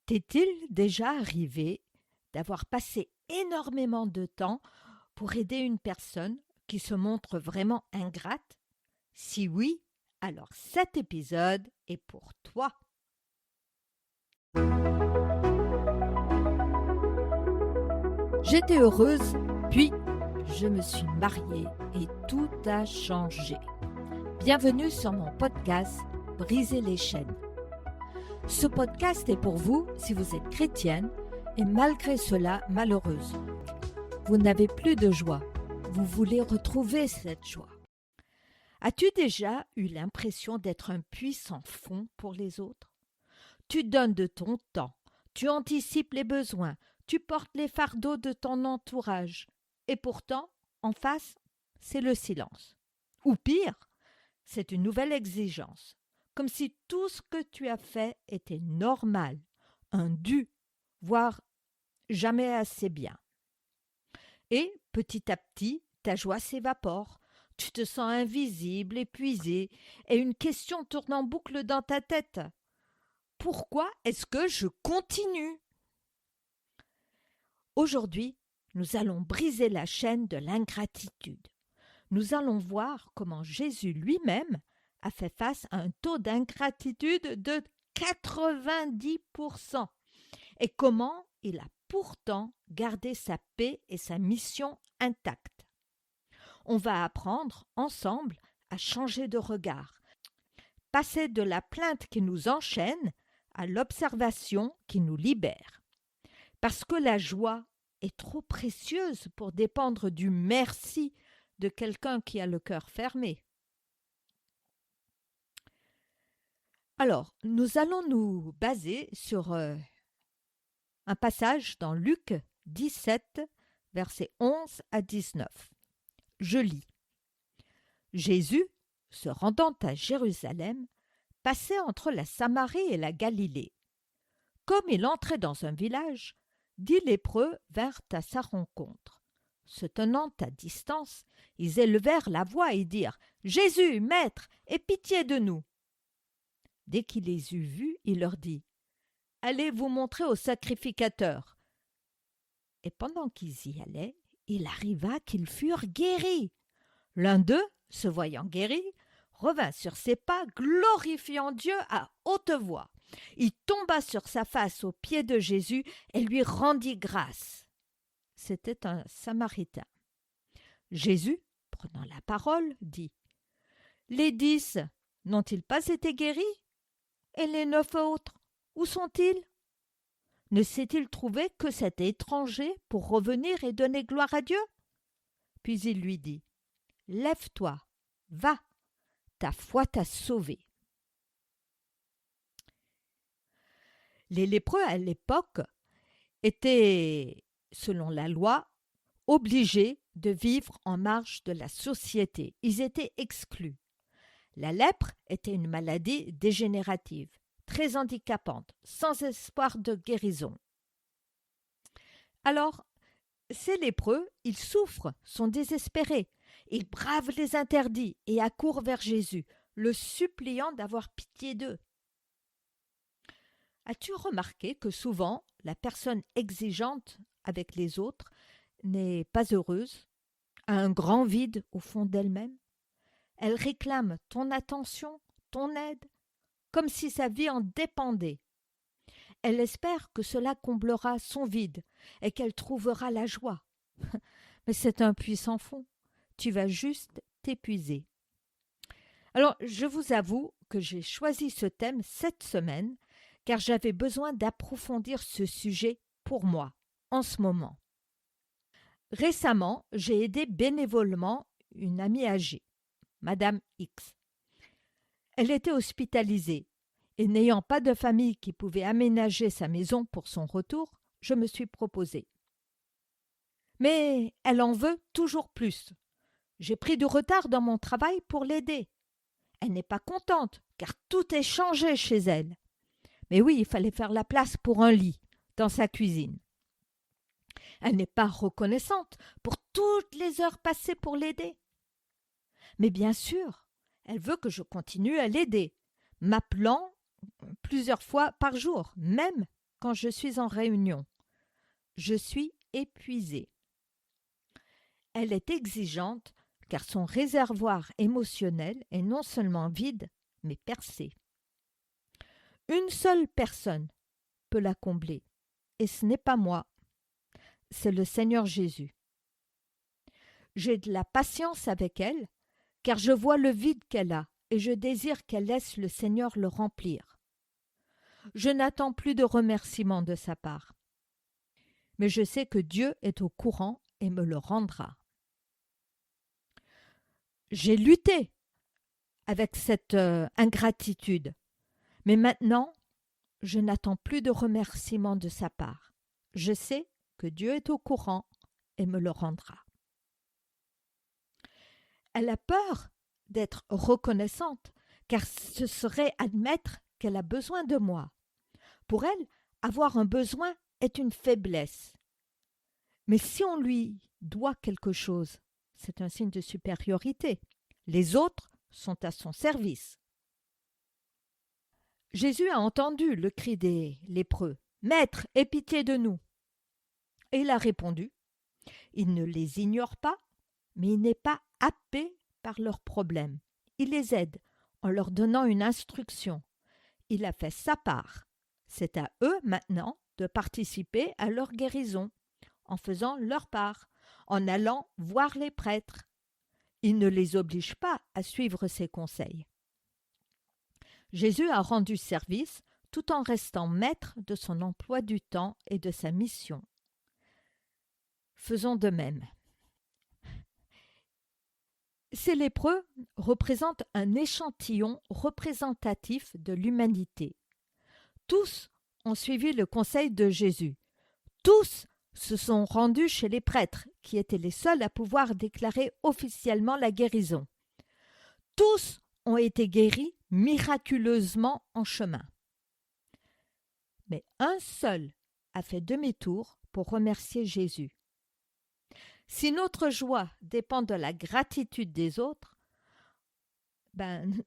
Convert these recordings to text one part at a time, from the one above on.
T'est-il déjà arrivé d'avoir passé énormément de temps pour aider une personne qui se montre vraiment ingrate? Si oui, alors cet épisode est pour toi. J'étais heureuse, puis je me suis mariée et tout a changé. Bienvenue sur mon podcast Briser les chaînes. Ce podcast est pour vous si vous êtes chrétienne et malgré cela malheureuse. Vous n'avez plus de joie. Vous voulez retrouver cette joie. As-tu déjà eu l'impression d'être un puits sans fond pour les autres? Tu donnes de ton temps, tu anticipes les besoins, tu portes les fardeaux de ton entourage. Et pourtant, en face, c'est le silence. Ou pire, c'est une nouvelle exigence. Comme si tout ce que tu as fait était normal, un dû, voire jamais assez bien. Et petit à petit, ta joie s'évapore. Tu te sens invisible, épuisé, et une question tourne en boucle dans ta tête. Pourquoi est-ce que je continue? Aujourd'hui, nous allons briser la chaîne de l'ingratitude. Nous allons voir comment Jésus lui-même a fait face à un taux d'ingratitude de 90% et comment il a pourtant gardé sa paix et sa mission intactes. On va apprendre ensemble à changer de regard, passer de la plainte qui nous enchaîne à l'observation qui nous libère. Parce que la joie est trop précieuse pour dépendre du merci de quelqu'un qui a le cœur fermé. Alors, nous allons nous baser sur un passage dans Luc 17, versets 11 à 19. Je lis. Jésus, se rendant à Jérusalem, passait entre la Samarie et la Galilée. Comme il entrait dans un village, 10 lépreux vinrent à sa rencontre. Se tenant à distance, ils élevèrent la voix et dirent « Jésus, Maître, aie pitié de nous !» Dès qu'il les eut vus, il leur dit « Allez vous montrer au sacrificateur. » Et pendant qu'ils y allaient, il arriva qu'ils furent guéris. L'un d'eux, se voyant guéri, revint sur ses pas, glorifiant Dieu à haute voix. Il tomba sur sa face aux pieds de Jésus et lui rendit grâce. C'était un Samaritain. Jésus, prenant la parole, dit « Les 10 n'ont-ils pas été guéris? Et les 9 autres, où sont-ils? Ne s'est-il trouvé que cet étranger pour revenir et donner gloire à Dieu? » Puis il lui dit « Lève-toi, va, ta foi t'a sauvé. » Les lépreux à l'époque étaient, selon la loi, obligés de vivre en marge de la société. Ils étaient exclus. La lèpre était une maladie dégénérative, très handicapante, sans espoir de guérison. Alors, ces lépreux, ils souffrent, sont désespérés. Ils bravent les interdits et accourent vers Jésus, le suppliant d'avoir pitié d'eux. As-tu remarqué que souvent, la personne exigeante avec les autres n'est pas heureuse, a un grand vide au fond d'elle-même? Elle réclame ton attention, ton aide, comme si sa vie en dépendait. Elle espère que cela comblera son vide et qu'elle trouvera la joie. Mais c'est un puits sans fond. Tu vas juste t'épuiser. Alors, je vous avoue que j'ai choisi ce thème cette semaine car j'avais besoin d'approfondir ce sujet pour moi, en ce moment. Récemment, j'ai aidé bénévolement une amie âgée, Madame X. Elle était hospitalisée et n'ayant pas de famille qui pouvait aménager sa maison pour son retour, je me suis proposée. Mais elle en veut toujours plus. J'ai pris du retard dans mon travail pour l'aider. Elle n'est pas contente car tout est changé chez elle. Mais oui, il fallait faire la place pour un lit dans sa cuisine. Elle n'est pas reconnaissante pour toutes les heures passées pour l'aider. Mais bien sûr, elle veut que je continue à l'aider, m'appelant plusieurs fois par jour, même quand je suis en réunion. Je suis épuisée. Elle est exigeante car son réservoir émotionnel est non seulement vide, mais percé. Une seule personne peut la combler, et ce n'est pas moi, c'est le Seigneur Jésus. J'ai de la patience avec elle, car je vois le vide qu'elle a, et je désire qu'elle laisse le Seigneur le remplir. Je n'attends plus de remerciements de sa part, mais je sais que Dieu est au courant et me le rendra. J'ai lutté avec cette ingratitude, mais maintenant, je n'attends plus de remerciements de sa part. Je sais que Dieu est au courant et me le rendra. Elle a peur d'être reconnaissante, car ce serait admettre qu'elle a besoin de moi. Pour elle, avoir un besoin est une faiblesse. Mais si on lui doit quelque chose, c'est un signe de supériorité. Les autres sont à son service. Jésus a entendu le cri des lépreux. « Maître, aie pitié de nous !» Et il a répondu. Il ne les ignore pas, mais il n'est pas happé par leurs problèmes. Il les aide en leur donnant une instruction. Il a fait sa part. C'est à eux maintenant de participer à leur guérison, en faisant leur part, en allant voir les prêtres. Il ne les oblige pas à suivre ses conseils. Jésus a rendu service tout en restant maître de son emploi du temps et de sa mission. Faisons de même. Ces lépreux représentent un échantillon représentatif de l'humanité. Tous ont suivi le conseil de Jésus. Tous se sont rendus chez les prêtres, qui étaient les seuls à pouvoir déclarer officiellement la guérison. Tous ont été guéris miraculeusement en chemin. Mais un seul a fait demi-tour pour remercier Jésus. Si notre joie dépend de la gratitude des autres,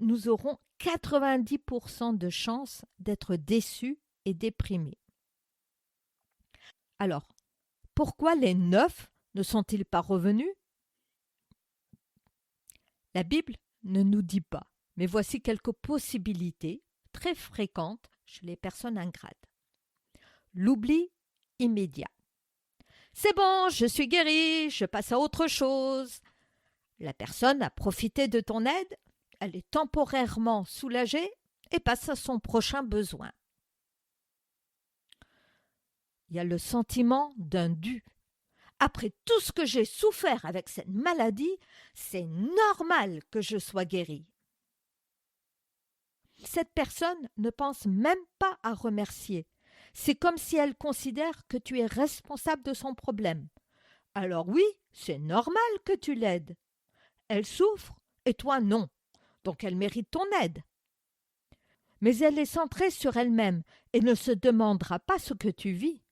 nous aurons 90% de chances d'être déçus et déprimés. Alors, pourquoi les 9 ne sont-ils pas revenus? La Bible ne nous dit pas, mais voici quelques possibilités très fréquentes chez les personnes ingrates. L'oubli immédiat. C'est bon, je suis guéri, je passe à autre chose. La personne a profité de ton aide, elle est temporairement soulagée et passe à son prochain besoin. Il y a le sentiment d'un dû. Après tout ce que j'ai souffert avec cette maladie, c'est normal que je sois guérie. Cette personne ne pense même pas à remercier. C'est comme si elle considère que tu es responsable de son problème. Alors oui, c'est normal que tu l'aides. Elle souffre et toi non, donc elle mérite ton aide. Mais elle est centrée sur elle-même et ne se demandera pas ce que tu vis.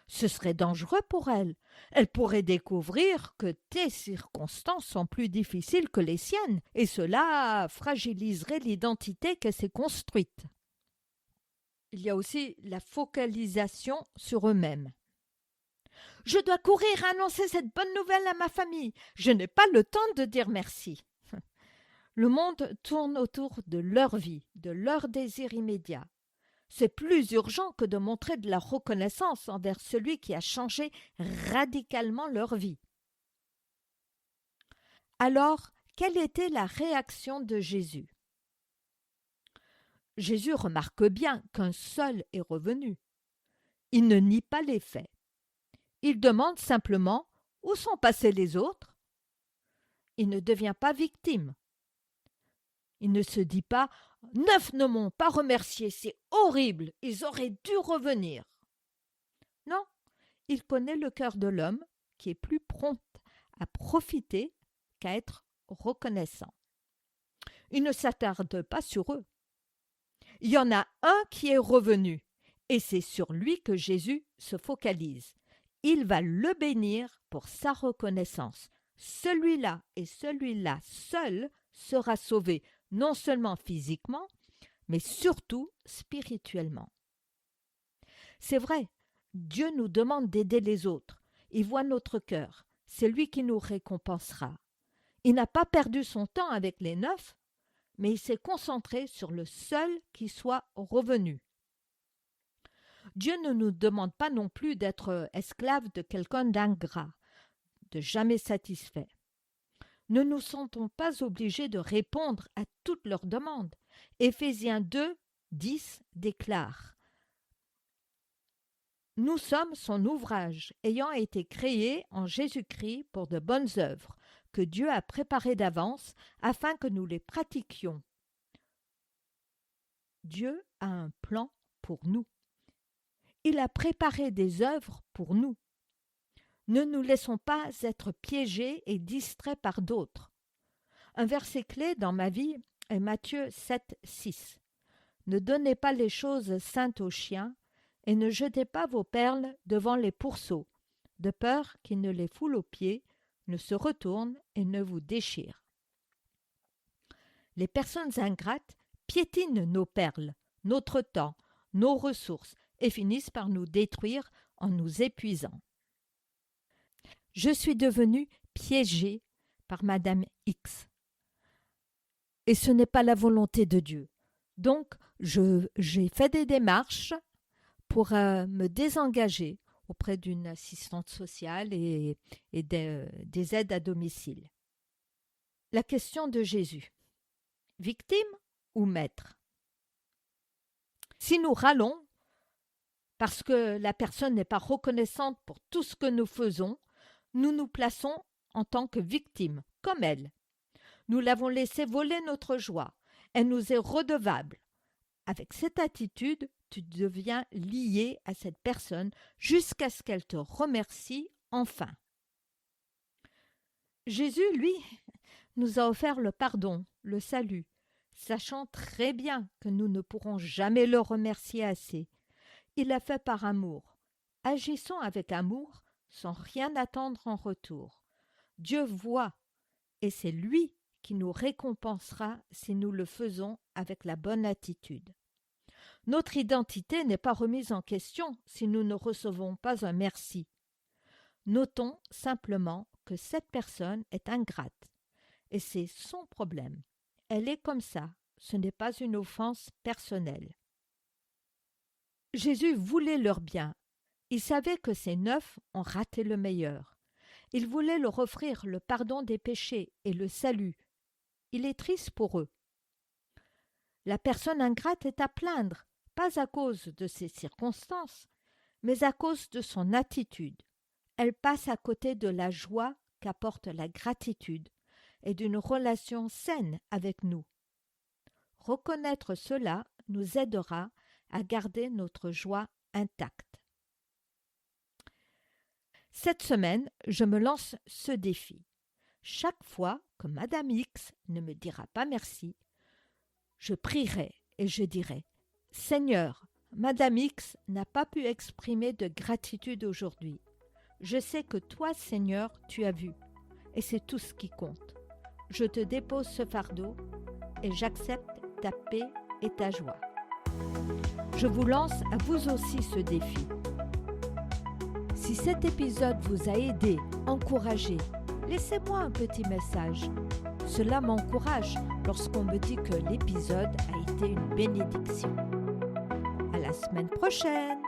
Ce serait dangereux pour elle. Elle pourrait découvrir que tes circonstances sont plus difficiles que les siennes et cela fragiliserait l'identité qu'elle s'est construite. Il y a aussi la focalisation sur eux-mêmes. Je dois courir annoncer cette bonne nouvelle à ma famille. Je n'ai pas le temps de dire merci. Le monde tourne autour de leur vie, de leurs désirs immédiats. C'est plus urgent que de montrer de la reconnaissance envers celui qui a changé radicalement leur vie. Alors, quelle était la réaction de Jésus? Jésus remarque bien qu'un seul est revenu. Il ne nie pas les faits. Il demande simplement où sont passés les autres. Il ne devient pas victime. Il ne se dit pas « 9 ne m'ont pas remercié, c'est horrible, ils auraient dû revenir ». Non, il connaît le cœur de l'homme qui est plus prompt à profiter qu'à être reconnaissant. Il ne s'attarde pas sur eux. Il y en a un qui est revenu et c'est sur lui que Jésus se focalise. Il va le bénir pour sa reconnaissance. Celui-là et celui-là seul sera sauvé, non seulement physiquement, mais surtout spirituellement. C'est vrai, Dieu nous demande d'aider les autres. Il voit notre cœur. C'est lui qui nous récompensera. Il n'a pas perdu son temps avec les 9, mais il s'est concentré sur le seul qui soit revenu. Dieu ne nous demande pas non plus d'être esclaves de quelqu'un d'ingrat, de jamais satisfait. Ne nous sentons pas obligés de répondre à toutes leurs demandes. Éphésiens 2, 10 déclare: « Nous sommes son ouvrage, ayant été créés en Jésus-Christ pour de bonnes œuvres, que Dieu a préparées d'avance afin que nous les pratiquions. » Dieu a un plan pour nous. Il a préparé des œuvres pour nous. Ne nous laissons pas être piégés et distraits par d'autres. Un verset clé dans ma vie est Matthieu 7, 6. « Ne donnez pas les choses saintes aux chiens et ne jetez pas vos perles devant les pourceaux, de peur qu'ils ne les foulent aux pieds, ne se retournent et ne vous déchirent. » Les personnes ingrates piétinent nos perles, notre temps, nos ressources et finissent par nous détruire en nous épuisant. Je suis devenue piégée par Madame X. Et ce n'est pas la volonté de Dieu. Donc, j'ai fait des démarches pour me désengager auprès d'une assistante sociale et des aides à domicile. La question de Jésus. Victime ou maître? Si nous râlons parce que la personne n'est pas reconnaissante pour tout ce que nous faisons, nous nous plaçons en tant que victime, comme elle. Nous l'avons laissé voler notre joie. Elle nous est redevable. Avec cette attitude, tu deviens lié à cette personne jusqu'à ce qu'elle te remercie enfin. Jésus, lui, nous a offert le pardon, le salut, sachant très bien que nous ne pourrons jamais le remercier assez. Il l'a fait par amour. Agissons avec amour, sans rien attendre en retour. Dieu voit, et c'est lui qui nous récompensera si nous le faisons avec la bonne attitude. Notre identité n'est pas remise en question si nous ne recevons pas un merci. Notons simplement que cette personne est ingrate, et c'est son problème. Elle est comme ça, ce n'est pas une offense personnelle. Jésus voulait leur bien. Il savait que ces 9 ont raté le meilleur. Il voulait leur offrir le pardon des péchés et le salut. Il est triste pour eux. La personne ingrate est à plaindre, pas à cause de ses circonstances, mais à cause de son attitude. Elle passe à côté de la joie qu'apporte la gratitude et d'une relation saine avec nous. Reconnaître cela nous aidera à garder notre joie intacte. Cette semaine, je me lance ce défi. Chaque fois que Madame X ne me dira pas merci, je prierai et je dirai: Seigneur, Madame X n'a pas pu exprimer de gratitude aujourd'hui. Je sais que toi, Seigneur, tu as vu, et c'est tout ce qui compte. Je te dépose ce fardeau et j'accepte ta paix et ta joie. Je vous lance à vous aussi ce défi. Si cet épisode vous a aidé, encouragé, laissez-moi un petit message. Cela m'encourage lorsqu'on me dit que l'épisode a été une bénédiction. À la semaine prochaine!